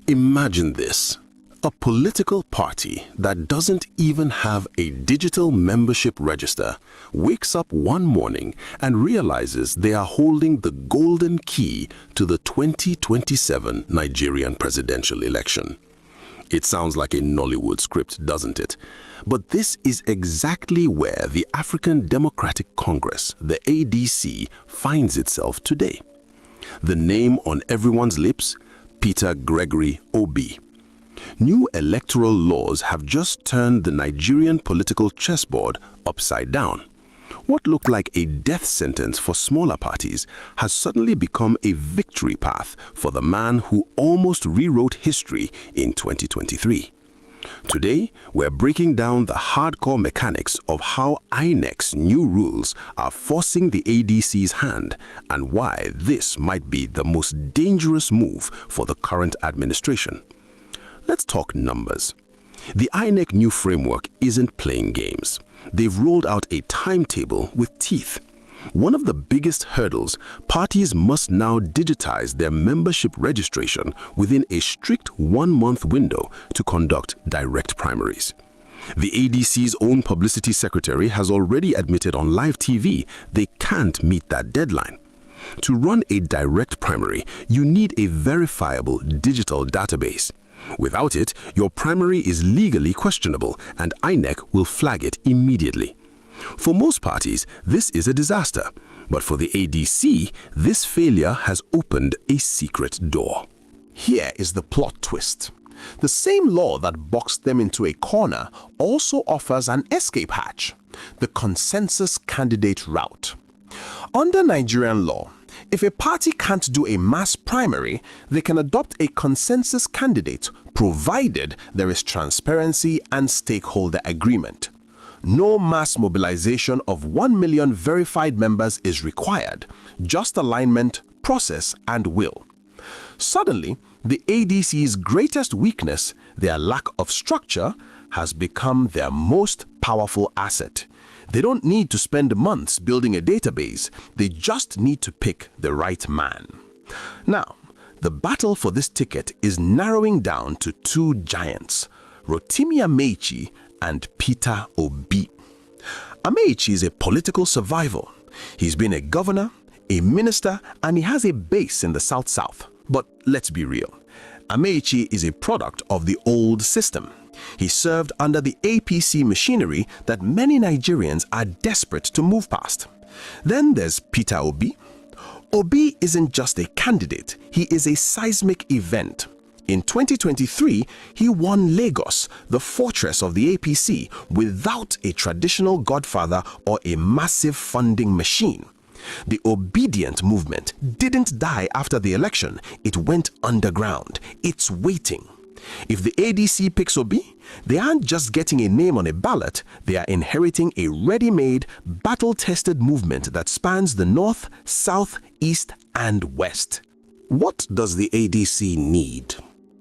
Imagine this. A political party that doesn't even have a digital membership register wakes up one morning and realizes they are holding the golden key to the 2027 Nigerian presidential election. It sounds like a Nollywood script, doesn't it? But this is exactly where the African Democratic Congress, the ADC, finds itself today. The name on everyone's lips? Peter Gregory Obi. New electoral laws have just turned the Nigerian political chessboard upside down. What looked like a death sentence for smaller parties has suddenly become a victory path for the man who almost rewrote history in 2023. Today, we're breaking down the hardcore mechanics of how INEC's new rules are forcing the ADC's hand and why this might be the most dangerous move for the current administration. Let's talk numbers. The INEC new framework isn't playing games. They've rolled out a timetable with teeth. One of the biggest hurdles, parties must now digitize their membership registration within a strict 1-month window to conduct direct primaries. The ADC's own publicity secretary has already admitted on live TV they can't meet that deadline. To run a direct primary, you need a verifiable digital database. Without it, your primary is legally questionable and INEC will flag it immediately. For most parties, this is a disaster, but for the ADC, this failure has opened a secret door. Here is the plot twist. The same law that boxed them into a corner also offers an escape hatch, the consensus candidate route. Under Nigerian law, if a party can't do a mass primary, they can adopt a consensus candidate provided there is transparency and stakeholder agreement. No mass mobilization of 1 million verified members is required, just alignment, process, and will. Suddenly, the ADC's greatest weakness, their lack of structure, has become their most powerful asset. They don't need to spend months building a database, they just need to pick the right man. Now, the battle for this ticket is narrowing down to two giants, Rotimi Amaechi and Peter Obi. Amaechi is a political survival. He's been a governor, a minister, and he has a base in the South-South. But let's be real, Amaechi is a product of the old system. He served under the APC machinery that many Nigerians are desperate to move past. Then there's Peter Obi. Obi isn't just a candidate, he is a seismic event. In 2023, he won Lagos, the fortress of the APC, without a traditional godfather or a massive funding machine. The obedient movement didn't die after the election, it went underground. It's waiting. If the ADC picks Obi, they aren't just getting a name on a ballot, they are inheriting a ready-made, battle-tested movement that spans the north, south, east, and west. What does the ADC need?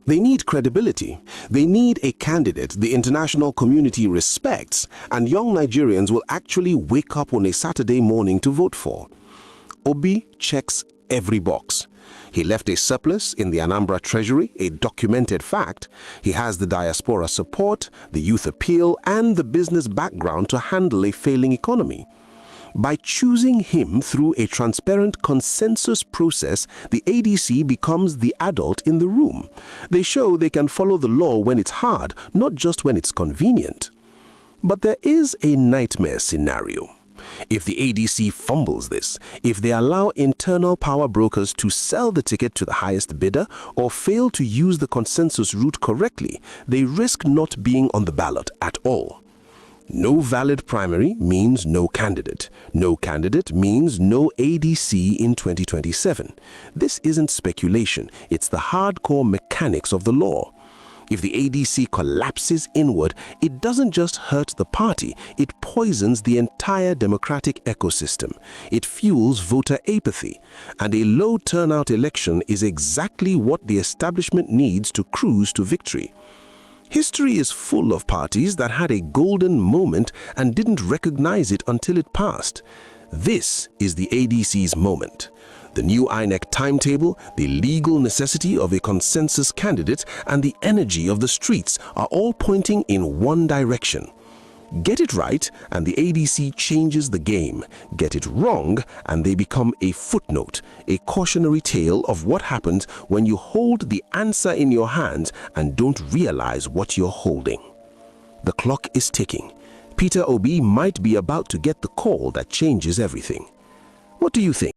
They need credibility. They need a candidate the international community respects and young Nigerians will actually wake up on a Saturday morning to vote for. Obi checks every box. He left a surplus in the Anambra Treasury, a documented fact. He has the diaspora support, the youth appeal, and the business background to handle a failing economy. By choosing him through a transparent consensus process, the ADC becomes the adult in the room. They show they can follow the law when it's hard, not just when it's convenient. But there is a nightmare scenario. If the ADC fumbles this, if they allow internal power brokers to sell the ticket to the highest bidder or fail to use the consensus route correctly, they risk not being on the ballot at all. No valid primary means no candidate. No candidate means no ADC in 2027. This isn't speculation, it's the hardcore mechanics of the law. If the ADC collapses inward, it doesn't just hurt the party, it poisons the entire democratic ecosystem. It fuels voter apathy. And a low turnout election is exactly what the establishment needs to cruise to victory. History is full of parties that had a golden moment and didn't recognize it until it passed. This is the ADC's moment. The new INEC timetable, the legal necessity of a consensus candidate, and the energy of the streets are all pointing in one direction. Get it right, and the ADC changes the game. Get it wrong, and they become a footnote, a cautionary tale of what happens when you hold the answer in your hands and don't realize what you're holding. The clock is ticking. Peter Obi might be about to get the call that changes everything. What do you think?